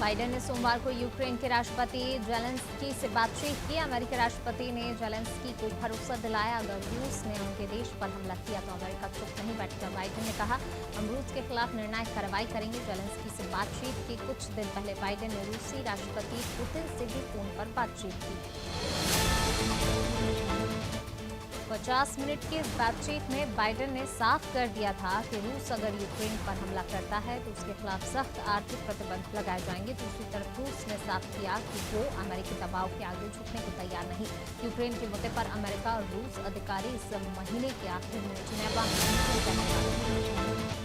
Biden ने सोमवार को यूक्रेन के राष्ट्रपति जेलेंस्की से बातचीत की। अमेरिकी राष्ट्रपति ने जेलेंस्की को भरोसा दिलाया, अगर रूस ने उनके देश पर हमला किया तो अमेरिका चुप नहीं बैठेगा। बाइडेन ने कहा, हम रूस के खिलाफ निर्णायक कार्रवाई करेंगे। जेलेंस्की से बातचीत के कुछ दिन पहले बाइडेन ने रूसी राष्ट्रपति पुतिन से भी फोन पर बातचीत की। 50 मिनट की इस बातचीत में बाइडेन ने साफ कर दिया था कि रूस अगर यूक्रेन पर हमला करता है तो उसके खिलाफ सख्त आर्थिक प्रतिबंध लगाए जाएंगे। दूसरी तरफ रूस ने साफ किया कि वो अमेरिकी दबाव के आगे झुकने को तैयार नहीं। यूक्रेन के मुद्दे पर अमेरिका और रूस अधिकारी इस महीने के आखिर में जिनेवा में मीटिंग करने वाले हैं।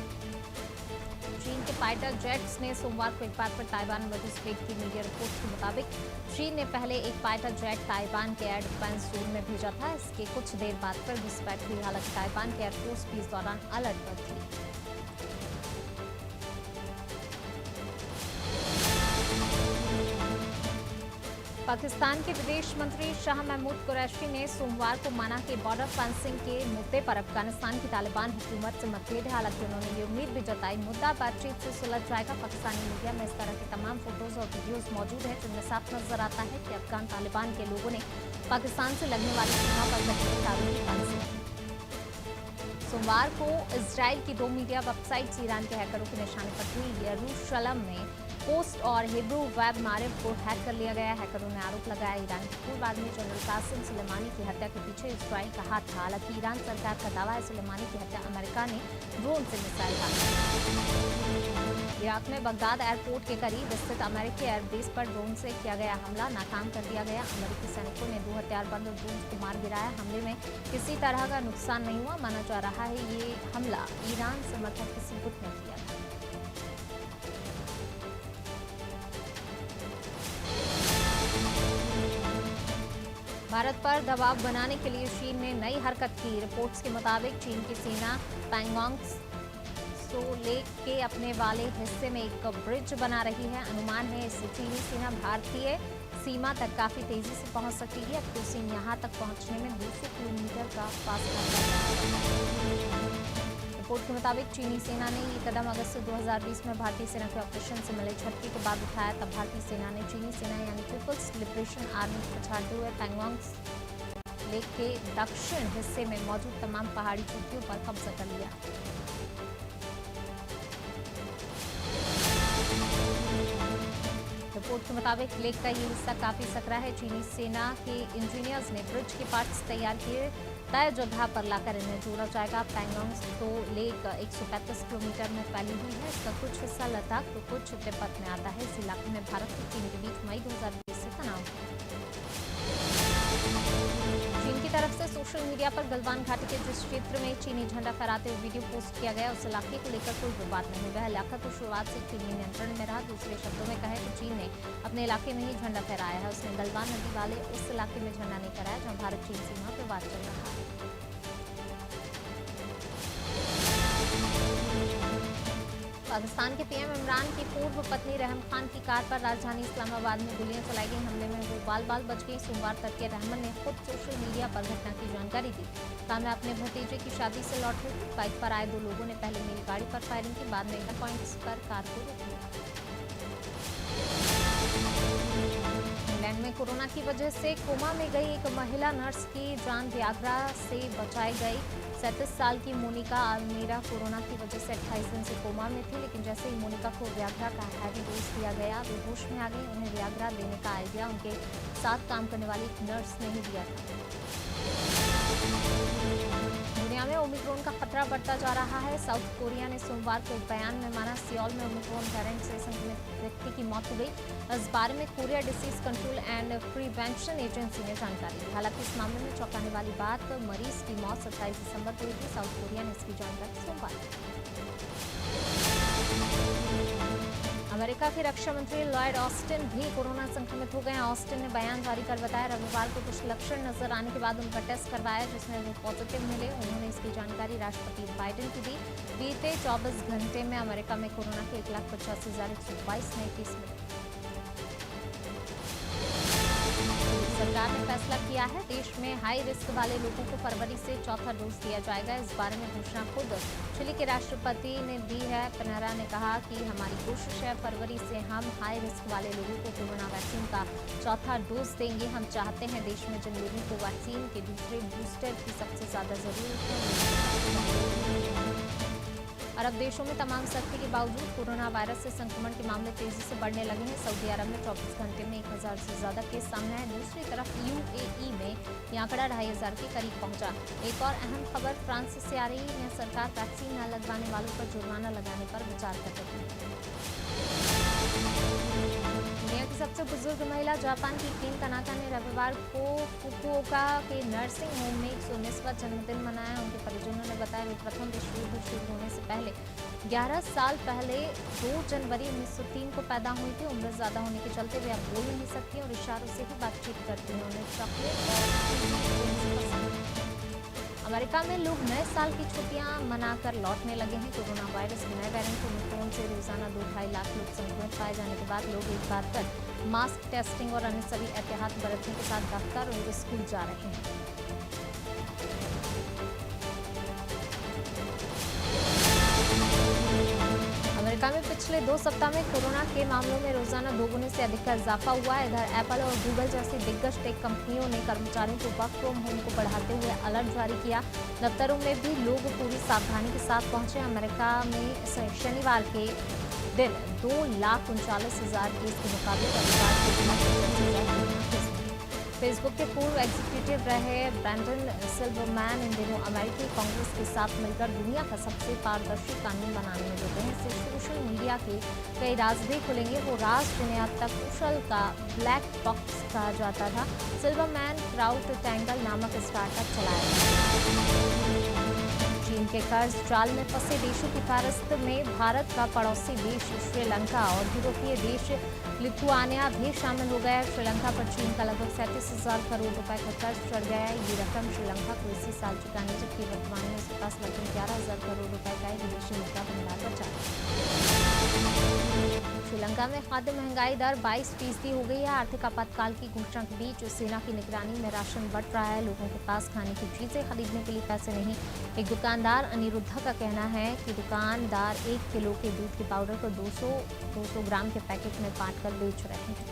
चीन के फाइटर जेट्स ने सोमवार को एक बार फिर ताइवान में घुसपैठ की। मीडिया रिपोर्ट के मुताबिक चीन ने पहले एक फाइटर जेट ताइवान के एयर डिफेंस जोन में भेजा था। इसके कुछ देर बाद फिर घुसपैठ हुई। हालांकि ताइवान के एयरफोर्स भी इस दौरान अलर्ट पर थी। पाकिस्तान के विदेश मंत्री शाह महमूद कुरैशी ने सोमवार को माना कि बॉर्डर फेंसिंग के मुद्दे पर अफगानिस्तान की तालिबान हुकूमत से मतभेद है। हालांकि उन्होंने ये उम्मीद भी जताई, मुद्दा बातचीत से सुलझ जाएगा। पाकिस्तानी मीडिया में इस तरह के तमाम फोटोज और वीडियोज मौजूद हैं, जिनमें साफ नजर आता है कि अफगान तालिबान के लोगों ने पाकिस्तान से लगने वाली सीमा पर लगे फेंसिंग की। सोमवार को इजराइल की 2 मीडिया वेबसाइट्स ईरान के हैकरों के निशाने पर हुई। यरूशलम में पोस्ट और हिब्रू वेब मारिफ को हैक कर लिया गया। हैकरों ने आरोप लगाया, ईरान के पूर्व आदमी जनरल कासिम सुलेमानी की हत्या के पीछे इजराइल का हाथ था। हालांकि ईरान सरकार का दावा है सुलेमानी की हत्या अमेरिका ने ड्रोन से मिसाइल दागी। इराक में बगदाद एयरपोर्ट के करीब स्थित अमेरिकी एयरबेस पर ड्रोन से किया गया हमला नाकाम कर दिया गया। अमेरिकी सैनिकों ने 2 हथियारबंद ड्रोन को मार गिराया। हमले में किसी तरह का नुकसान नहीं हुआ। माना जा रहा है ये हमला ईरान समर्थक किसी गुट ने किया था। भारत पर दबाव बनाने के लिए चीन ने नई हरकत की। रिपोर्ट्स के मुताबिक चीन की सेना पैंगोंग त्सो लेक के अपने वाले हिस्से में एक ब्रिज बना रही है। अनुमान है इससे चीनी सेना भारतीय सीमा तक काफी तेजी से पहुंच सकती है। अब तो चीन यहां तक पहुंचने में 200 किलोमीटर का फासला। रिपोर्ट के मुताबिक चीनी सेना ने ये कदम अगस्त 2020 में भारतीय सेना के ऑपरेशन से मिले झटके के बाद उठाया। तब भारतीय सेना ने चीनी सेना यानी पीपल्स लिबरेशन आर्मी को पछाड़ते हुए पैंगोंग लेक के दक्षिण हिस्से में मौजूद तमाम पहाड़ी चोटियों पर कब्जा कर लिया। रिपोर्ट के मुताबिक लेक का ये हिस्सा काफी सकरा है। चीनी सेना के इंजीनियर्स ने ब्रिज के पार्ट्स तैयार किए। तय जगह पर लाकर इन्हें जोड़ा जाएगा। पैंगोंग त्सो लेक 135 किलोमीटर में फैली हुई है। इसका कुछ हिस्सा लद्दाख तो कुछ तिब्बत में आता है। इस इलाके में भारत और चीन के बीच मई 2020 से तनाव है। चीन की तरफ से सोशल मीडिया पर गलवान घाटी के जिस क्षेत्र में चीनी झंडा फहराते हुए वीडियो पोस्ट किया गया, उस इलाके को लेकर कोई विवाद नहीं। वह इलाका तो शुरुआत से चीनी नियंत्रण में रहा। दूसरे शब्दों में कहें तो चीन ने अपने इलाके में ही झंडा फहराया है। उसने गलवान नदी वाले उस इलाके में झंडा नहीं फहराया जहां भारत चीन सीमा पर विवाद चल रहा है। पाकिस्तान के पीएम इमरान की पूर्व पत्नी रहम खान की कार पर राजधानी इस्लामाबाद में गोलियां चलाई गई। हमले में वो बाल बच गई। सोमवार तड़के रहमान ने खुद सोशल मीडिया पर घटना की जानकारी दी। कहा, मैं अपने भतीजे की शादी से लौट रही थी। बाइक पर आए 2 लोगों ने पहले मेरी गाड़ी पर फायरिंग की, बाद में पॉइंट्स पर कार को रोक लिया। इंग्लैंड में कोरोना की वजह से कोमा में गई एक महिला नर्स की जान वियाग्रा से बचाई गई। 37 साल की मोनिका अल्मीरा कोरोना की वजह से 28 दिन से कोमा में थी, लेकिन जैसे ही मोनिका को वियाग्रा का हैवी डोज दिया गया, वे होश में आ गई। उन्हें वियाग्रा देने का आइडिया उनके साथ काम करने वाली एक नर्स ने ही दिया था। दुनिया में ओमिक्रॉन का खतरा बढ़ता जा रहा है। साउथ कोरिया ने सोमवार को एक बयान में माना, सियोल में ओमिक्रॉन वेरिएंट से संक्रमित व्यक्ति की मौत हो गई। इस बारे में Korea disease control and prevention agency ने जानकारी दी। हालांकि इस मामले में चौंकाने वाली बात, मरीज की मौत 27 दिसंबर को हुई थी। साउथ कोरिया ने इसकी जानकारी सोमवार अमेरिका के रक्षा मंत्री लॉयड ऑस्टिन भी कोरोना संक्रमित हो गए हैं। ऑस्टिन ने बयान जारी कर बताया, रविवार को कुछ लक्षण नजर आने के बाद उनका टेस्ट करवाया, जिसमें वो पॉजिटिव मिले। उन्होंने इसकी जानकारी राष्ट्रपति बाइडेन को दी। बीते 24 घंटे में अमेरिका में कोरोना के 1,85,122 नए केस मिले। सरकार ने फैसला किया है, देश में हाई रिस्क वाले लोगों को फरवरी से चौथा डोज दिया जाएगा। इस बारे में घोषणा खुद चिली के राष्ट्रपति ने दी है। पिनेरा ने कहा कि हमारी कोशिश है, फरवरी से हम हाई रिस्क वाले लोगों को कोरोना वैक्सीन का चौथा डोज देंगे। हम चाहते हैं देश में जिन लोगों को वैक्सीन के दूसरे बूस्टर की सबसे ज्यादा जरूरत है। अरब देशों में तमाम सख्ती के बावजूद कोरोना वायरस से संक्रमण के मामले तेजी से बढ़ने लगे हैं। सऊदी अरब में 24 घंटे में 1000 से ज्यादा केस सामने आए। दूसरी तरफ यूएई में ये आंकड़ा 2500 के करीब पहुंचा। एक और अहम खबर फ्रांस से आ रही है। सरकार वैक्सीन न लगवाने वालों पर जुर्माना लगाने पर विचार कर रही है। दुनिया की सबसे बुजुर्ग महिला जापान की केन तनाका ने रविवार को फुकुओका के नर्सिंग होम में 119वां जन्मदिन मनाया। उनके परिजनों ने बताया वे प्रथम विश्व युद्ध शुरू होने से पहले 11 साल पहले 2 जनवरी 1903 को पैदा हुई थी। उम्र ज्यादा होने के चलते वे अब बोल नहीं सकती और इशारों से ही बातचीत करती हैं। उन्हें चॉकलेट और अमेरिका में लोग नए साल की छुट्टियां मनाकर लौटने लगे हैं। कोरोना वायरस के नए वेरिएंट ओमिक्रॉन से रोजाना 2-2.5 लाख लोग संक्रमित पाए जाने के बाद लोग एक बार फिर मास्क टेस्टिंग और अन्य सभी एहतियात बरतने के साथ दफ्तर और स्कूल जा रहे हैं। अमेरिका में पिछले 2 सप्ताह में कोरोना के मामलों में रोजाना दोगुने से अधिक का इजाफा हुआ है। इधर एप्पल और गूगल जैसी दिग्गज टेक कंपनियों ने कर्मचारियों को वर्क फ्रॉम होम को बढ़ाते हुए अलर्ट जारी किया। दफ्तरों में भी लोग पूरी सावधानी के साथ पहुंचे। अमेरिका में शनिवार के दिन 2,39,000 केस के मुकाबले रविवार को फेसबुक के पूर्व एग्जीक्यूटिव रहे ब्रैंडन सिल्वरमैन इन दिनों अमेरिकी कांग्रेस के साथ मिलकर दुनिया का सबसे पारदर्शी कानून बनाने में जुटे हैं। इससे सोशल मीडिया के कई राज भी खुलेंगे। वो राज जिन्हें अब तक सोशल का ब्लैक बॉक्स कहा जाता था। सिल्वरमैन क्राउड टैंगल नामक स्टार्टअप चलाया। चीन के कर्ज जाल में फंसे देशों की फहरिस्त में भारत का पड़ोसी देश श्रीलंका और यूरोपीय देश लिथुआनिया भी शामिल हो गया। श्रीलंका पर चीन का लगभग 37,000 करोड़ रुपए का कर्ज चढ़ गया है। ये रकम श्रीलंका को इसी साल चुकानी, जबकि वर्तमान में उसके पास लगभग 11,000 करोड़ रुपए का विदेशी मुद्रा भंडार बचा है। श्रीलंका में खाद्य महंगाई दर 22% हो गई है। आर्थिक आपातकाल की घोषणा के बीच सेना की निगरानी में राशन बंट रहा है। लोगों के पास खाने की चीजें खरीदने के लिए पैसे नहीं। एक दुकानदार अनिरुद्धा का कहना है कि दुकानदार 1 किलो के दूध के पाउडर को 200 ग्राम के पैकेट में बांटकर बेच रहे हैं।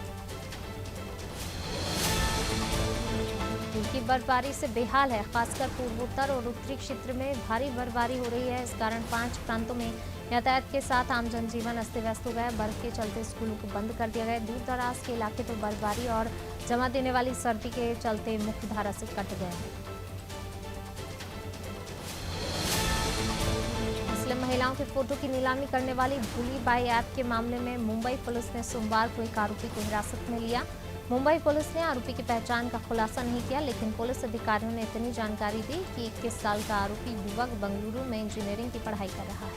तुर्की बर्फबारी से बेहाल है, खासकर पूर्वोत्तर और उत्तरी क्षेत्र में भारी बर्फबारी हो रही है। इस कारण 5 प्रांतों में यातायात के साथ आम जनजीवन अस्त व्यस्त हो गया। बर्फ के चलते स्कूलों को बंद कर दिया गया। दूर दराज के इलाके तो बर्फबारी और जमा देने वाली सर्दी के चलते मुख्य धारा से कट गए हैं। मुस्लिम महिलाओं की फोटो की नीलामी करने वाली भूली बाई ऐप के मामले में मुंबई पुलिस ने सोमवार को एक आरोपी को हिरासत में लिया। मुंबई पुलिस ने आरोपी की पहचान का खुलासा नहीं किया, लेकिन पुलिस अधिकारियों ने इतनी जानकारी दी कि 21 साल का आरोपी युवक बेंगलुरु में इंजीनियरिंग की पढ़ाई कर रहा है।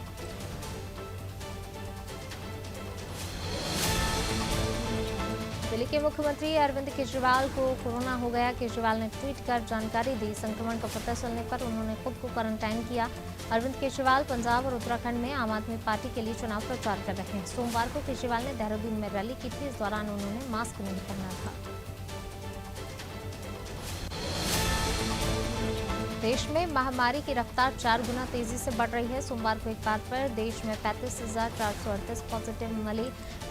दिल्ली के मुख्यमंत्री अरविंद केजरीवाल को कोरोना हो गया। केजरीवाल ने ट्वीट कर जानकारी दी। संक्रमण का पता चलने पर उन्होंने खुद को क्वारंटाइन किया। अरविंद केजरीवाल पंजाब और उत्तराखंड में आम आदमी पार्टी के लिए चुनाव प्रचार कर रहे हैं। सोमवार को केजरीवाल ने देहरादून में रैली की थी। इस दौरान उन्होंने मास्क नहीं पहना था। देश में महामारी की रफ्तार 4 गुना तेजी से बढ़ रही है। सोमवार को एक बार फिर देश में 35,438 पॉजिटिव मिले।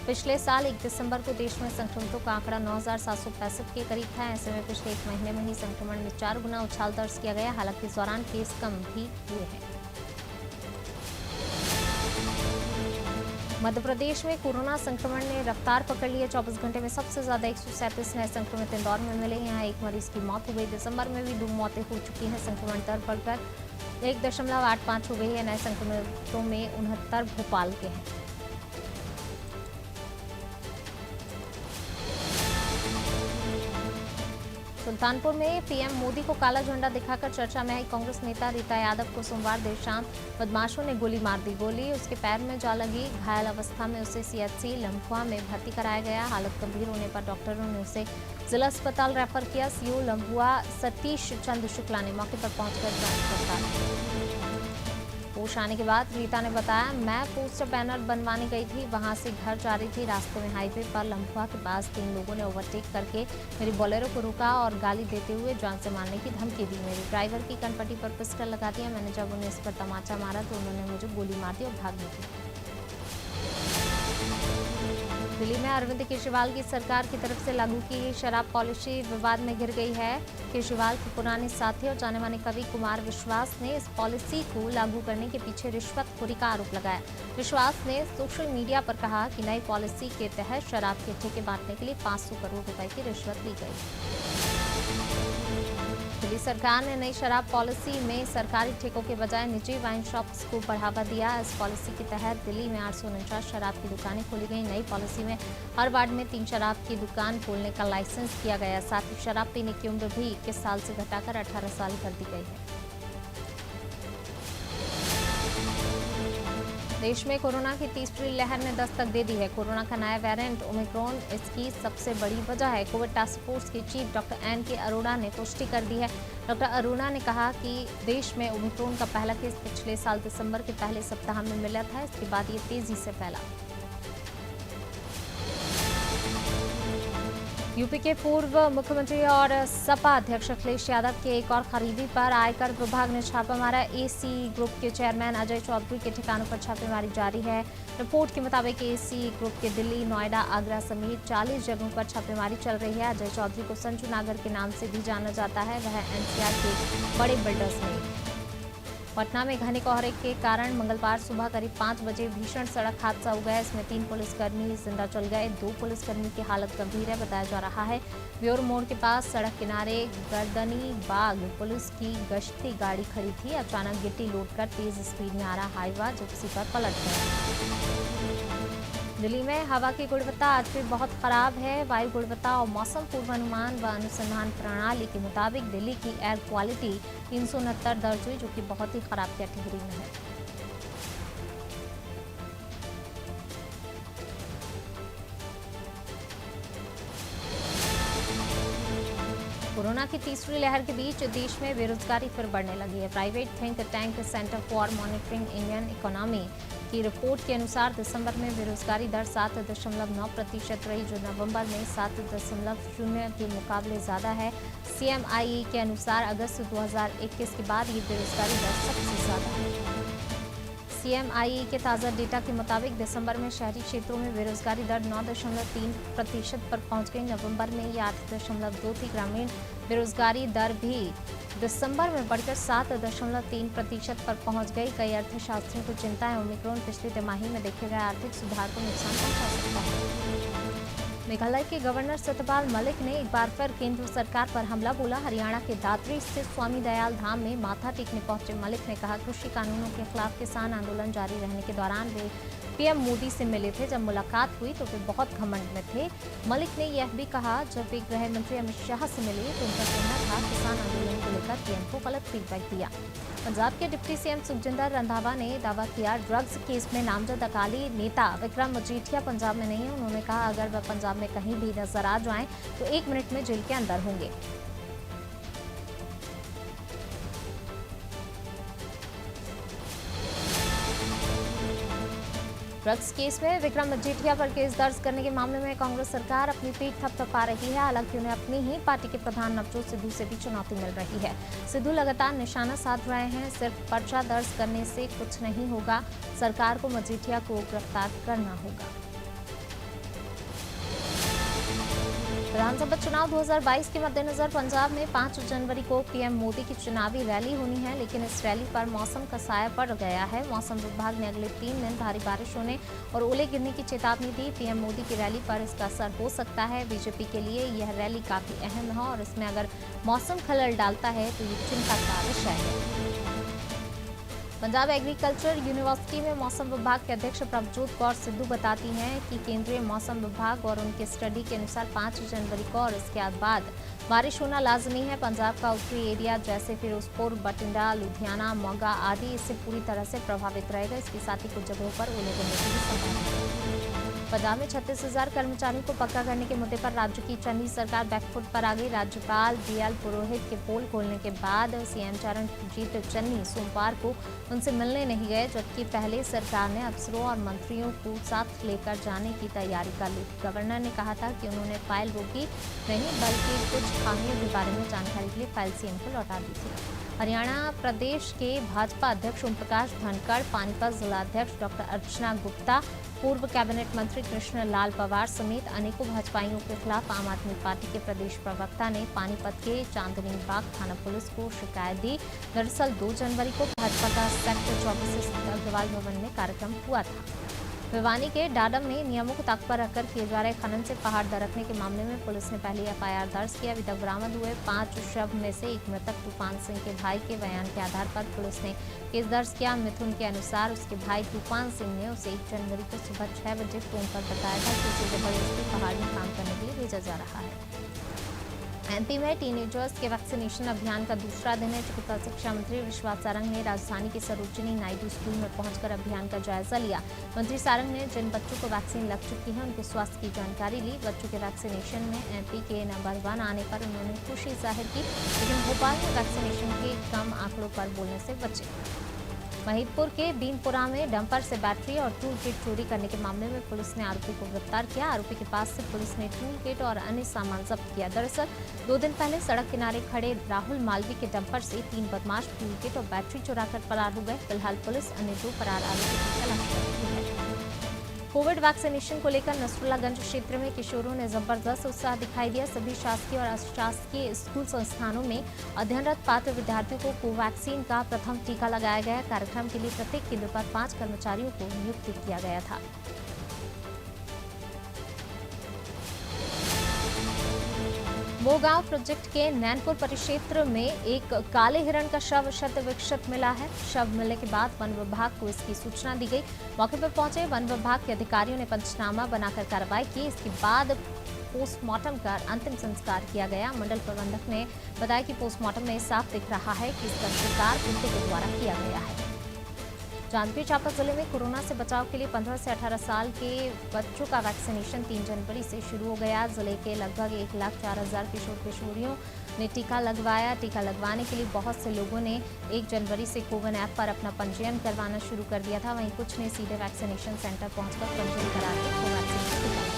पिछले साल 1 दिसंबर को देश में संक्रमितों का आंकड़ा 9,765 के करीब था। ऐसे में पिछले 1 महीने में ही संक्रमण में 4 गुना उछाल दर्ज किया गया। हालांकि इस दौरान केस कम भी हुए हैं। मध्य प्रदेश में कोरोना संक्रमण ने रफ्तार पकड़ ली है। 24 घंटे में सबसे ज्यादा 137 नए संक्रमित इंदौर में मिले। यहाँ एक मरीज की मौत हो गई। दिसंबर में भी 2 मौतें हो चुकी हैं। संक्रमण दर बढ़कर 1.85 हो गई है। नए संक्रमितों में 69 भोपाल के हैं। सुल्तानपुर में पीएम मोदी को काला झंडा दिखाकर चर्चा में आई कांग्रेस नेता रीता यादव को सोमवार देर शाम बदमाशों ने गोली मार दी। गोली उसके पैर में जा लगी। घायल अवस्था में उसे सीएचसी लम्भुआ में भर्ती कराया गया। हालत गंभीर होने पर डॉक्टरों ने उसे जिला अस्पताल रेफर किया। सीओ लम्भुआ सतीश चंद्र शुक्ला ने मौके पर पहुंचकर जांच पड़ताल की। होश आने के बाद रीता ने बताया, मैं पोस्टर बैनर बनवाने गई थी, वहां से घर जा रही थी। रास्ते में हाईवे पर लम्बुआ के पास 3 लोगों ने ओवरटेक करके मेरी बोलेरो को रोका और गाली देते हुए जान से मारने की धमकी दी। मेरे ड्राइवर की कनपट्टी पर पिस्टल लगा दिया। मैंने जब उन्हें इस पर तमाचा मारा तो उन्होंने मुझे गोली मार दी और भाग निकली। दिल्ली में अरविंद केजरीवाल की सरकार की तरफ से लागू की गई शराब पॉलिसी विवाद में घिर गई है। केजरीवाल के पुराने साथी और जाने माने कवि कुमार विश्वास ने इस पॉलिसी को लागू करने के पीछे रिश्वतखोरी का आरोप लगाया। विश्वास ने सोशल मीडिया पर कहा कि नई पॉलिसी के तहत शराब के ठेके बांटने के लिए 500 करोड़ रुपए की रिश्वत ली गई। दिल्ली सरकार ने नई शराब पॉलिसी में सरकारी ठेकों के बजाय निजी वाइन शॉप्स को बढ़ावा दिया। इस पॉलिसी के तहत दिल्ली में 849 शराब की दुकानें खोली गई। नई पॉलिसी में हर वार्ड में 3 शराब की दुकान खोलने का लाइसेंस दिया गया। साथ ही शराब पीने की उम्र भी 21 साल से घटाकर 18 साल कर दी गई है। देश में कोरोना की तीसरी लहर ने दस्तक दे दी है। कोरोना का नया वेरिएंट ओमिक्रॉन इसकी सबसे बड़ी वजह है। कोविड टास्क फोर्स के चीफ डॉक्टर एन.के. अरोड़ा ने पुष्टि कर दी है। डॉक्टर अरोड़ा ने कहा कि देश में ओमिक्रॉन का पहला केस पिछले साल दिसंबर के पहले सप्ताह में मिला था। इसके बाद ये तेजी से फैला। यूपी के पूर्व मुख्यमंत्री और सपा अध्यक्ष अखिलेश यादव के एक और करीबी पर आयकर विभाग ने छापा मारा। एसी ग्रुप के चेयरमैन अजय चौधरी के ठिकानों पर छापेमारी जारी है। रिपोर्ट के मुताबिक एसी ग्रुप के दिल्ली, नोएडा, आगरा समेत 40 जगहों पर छापेमारी चल रही है। अजय चौधरी को संजू नागर के नाम से भी जाना जाता है। वह एनसीआर के बड़े बिल्डर्स में। पटना में घने कोहरे के कारण मंगलवार सुबह करीब 5 बजे भीषण सड़क हादसा हो गया। इसमें 3 पुलिसकर्मी जिंदा जल गए। 2 पुलिसकर्मी की हालत गंभीर है बताया जा रहा है। ब्योर मोड़ के पास सड़क किनारे गर्दनी बाग पुलिस की गश्ती गाड़ी खड़ी थी। अचानक गिट्टी लोड कर तेज स्पीड में आ रहा हाईवा जिप्सी पर पलट गया। दिल्ली में हवा की गुणवत्ता आज भी बहुत खराब है। वायु गुणवत्ता और मौसम पूर्वानुमान व अनुसंधान प्रणाली के मुताबिक दिल्ली की एयर क्वालिटी 369 दर्ज हुई, जो कि बहुत ही खराब कैटेगरी में है। कोरोना की तीसरी लहर के बीच देश में बेरोजगारी फिर बढ़ने लगी है। Private think tank centre for monitoring Indian economy की रिपोर्ट के अनुसार दिसंबर में बेरोजगारी दर 7.9% रही, जो नवंबर में 7.0 के मुकाबले ज्यादा है। CMIE के अनुसार अगस्त 2021 के बाद ये बेरोजगारी दर सबसे ज्यादा है। CMIE के ताज़ा डेटा के मुताबिक दिसंबर में शहरी क्षेत्रों में बेरोजगारी दर 9.3% पर पहुंच गई। नवंबर में ये 8.2 थी। ग्रामीण बेरोजगारी दर भी दिसंबर में बढ़कर 7.3% पर पहुंच गई। कई अर्थशास्त्रियों को चिंता है ओमिक्रॉन पिछली तिमाही में देखे गए आर्थिक सुधार को नुकसान पहुंचा सकता है। मेघालय के गवर्नर सत्यपाल मलिक ने एक बार फिर केंद्र सरकार पर हमला बोला। हरियाणा के दादरी स्थित स्वामी दयाल धाम में माथा टेकने पहुंचे मलिक ने कहा, कृषि कानूनों के खिलाफ किसान आंदोलन जारी रहने के दौरान वे पीएम मोदी से मिले थे। जब मुलाकात हुई तो वे बहुत घमंड में थे। मलिक ने यह भी कहा, जब वे गृह मंत्री अमित शाह से मिले तो उनका कहना था किसान आंदोलन को लेकर पीएम को गलत फीडबैक दिया। पंजाब के डिप्टी सीएम सुखजिंदर रंधावा ने दावा किया, ड्रग्स केस में नामजद अकाली नेता विक्रम मजीठिया पंजाब में नहीं है। उन्होंने कहा, अगर वह पंजाब में कहीं भी नजर आ जाएं तो 1 मिनट में जेल के अंदर होंगे। ड्रग्स केस में विक्रम मजीठिया पर केस दर्ज करने के मामले में कांग्रेस सरकार अपनी पीठ थपथपा रही है। हालांकि उन्हें अपनी ही पार्टी के प्रधान नवजोत सिद्धू से भी चुनौती मिल रही है। सिद्धू लगातार निशाना साध रहे हैं, सिर्फ पर्चा दर्ज करने से कुछ नहीं होगा, सरकार को मजीठिया को गिरफ्तार करना होगा। विधानसभा चुनाव 2022 के मद्देनजर पंजाब में 5 जनवरी को पीएम मोदी की चुनावी रैली होनी है, लेकिन इस रैली पर मौसम का साया पड़ गया है। मौसम विभाग ने अगले 3 दिन भारी बारिश होने और ओले गिरने की चेतावनी दी। पीएम मोदी की रैली पर इसका असर हो सकता है। बीजेपी के लिए यह रैली काफी अहम है और इसमें अगर मौसम खलल डालता है तो ये चिंता का विषय है। पंजाब एग्रीकल्चर यूनिवर्सिटी में मौसम विभाग के अध्यक्ष प्रभजोत कौर सिद्धू बताती हैं कि केंद्रीय मौसम विभाग और उनके स्टडी के अनुसार 5 जनवरी को और इसके बाद बारिश होना लाजमी है। पंजाब का उत्तरी एरिया जैसे फिरोजपुर, बठिंडा, लुधियाना, मोगा आदि इससे पूरी तरह से प्रभावित रहेगा। इसके साथ ही कुछ जगहों पर ओले गिरने की भी संभावना है। पंजाब में 36,000 कर्मचारियों को पक्का करने के मुद्दे पर राज्य की चन्नी सरकार बैकफुट पर आ गई। राज्यपाल बीएल पुरोहित के पोल खोलने के बाद सीएम चरणजीत चन्नी सोमवार को उनसे मिलने नहीं गए, जबकि पहले सरकार ने अफसरों और मंत्रियों को साथ लेकर जाने की तैयारी कर ली थी। गवर्नर ने कहा था कि उन्होंने फाइल रोकी नहीं, बल्कि कुछ खामियों के बारे में जानकारी के लिए फाइल सीएम को लौटा दी थी। हरियाणा प्रदेश के भाजपा अध्यक्ष ओम प्रकाश धनखड़, पानीपत जिलाध्यक्ष डॉक्टर अर्चना गुप्ता, पूर्व कैबिनेट मंत्री कृष्ण लाल पंवार समेत अनेकों भाजपाइयों के खिलाफ आम आदमी पार्टी के प्रदेश प्रवक्ता ने पानीपत के चांदनी बाग थाना पुलिस को शिकायत दी। दरअसल 2 जनवरी को भाजपा का सेक्टर 24 स्थित अग्रवाल भवन में कार्यक्रम हुआ था। भिवानी के डाडम में नियमों को ताक पर रखकर किए जा रहे खनन से पहाड़ दरकने के मामले में पुलिस ने पहले एफआईआर दर्ज किया। अभी तक बरामद हुए 5 शव में से एक मृतक तूफान सिंह के भाई के बयान के आधार पर पुलिस ने केस दर्ज किया। मिथुन के अनुसार उसके भाई तूफान सिंह ने उसे 1 जनवरी को सुबह 6 बजे फोन पर बताया था कि उसे जबरदस्ती पहाड़ में काम करने के लिए भेजा जा रहा है। एमपी में टीनेजर्स के वैक्सीनेशन अभियान का दूसरा दिन है। चिकित्सा शिक्षा मंत्री विश्वास सारंग ने राजधानी के सरोजिनी नायडू स्कूल में पहुंचकर अभियान का जायजा लिया। मंत्री सारंग ने जिन बच्चों को वैक्सीन लग चुकी है उनके स्वास्थ्य की जानकारी ली। बच्चों के वैक्सीनेशन में एमपी के नंबर 1 आने पर उन्होंने खुशी जाहिर की, लेकिन भोपाल में वैक्सीनेशन के कम आंकड़ों पर बोलने से बचे। महिदपुर के बीनपुरा में डंपर से बैटरी और टूल किट चोरी करने के मामले में पुलिस ने आरोपी को गिरफ्तार किया। आरोपी के पास से पुलिस ने टूल किट और अन्य सामान जब्त किया। दरअसल 2 दिन पहले सड़क किनारे खड़े राहुल मालवी के डंपर से 3 बदमाश टूल किट और बैटरी चुराकर फरार हो गए। फिलहाल पुलिस अन्य 2 फरार आरोपी की तलाश कर रही है। कोविड वैक्सीनेशन को लेकर नसरुल्लागंज क्षेत्र में किशोरों ने जबरदस्त उत्साह दिखाई दिया। सभी शासकीय और अशासकीय स्कूल संस्थानों में अध्ययनरत पात्र विद्यार्थियों को कोवैक्सीन का प्रथम टीका लगाया गया। कार्यक्रम के लिए प्रत्येक केंद्र पर 5 कर्मचारियों को नियुक्त किया गया था। मोगांव प्रोजेक्ट के नैनपुर परिक्षेत्र में एक काले हिरण का शव क्षत विक्षत मिला है। शव मिलने के बाद वन विभाग को इसकी सूचना दी गई। मौके पर पहुंचे वन विभाग के अधिकारियों ने पंचनामा बनाकर कार्रवाई की। इसके बाद पोस्टमार्टम कर अंतिम संस्कार किया गया। मंडल प्रबंधक ने बताया कि पोस्टमार्टम में साफ दिख रहा है कि इसका शिकार कुत्ते के द्वारा किया गया है। जांजगीर चांपा जिले में कोरोना से बचाव के लिए 15 से 18 साल के बच्चों का वैक्सीनेशन 3 जनवरी से शुरू हो गया। जिले के लगभग 1,04,000 किशोर किशोरियों ने टीका लगवाया। टीका लगवाने के लिए बहुत से लोगों ने 1 जनवरी से कोविन ऐप पर अपना पंजीयन करवाना शुरू कर दिया था। वहीं कुछ ने सीधे वैक्सीनेशन सेंटर पहुंचकर पंजीयन करा के कोवैक्सीन का टीका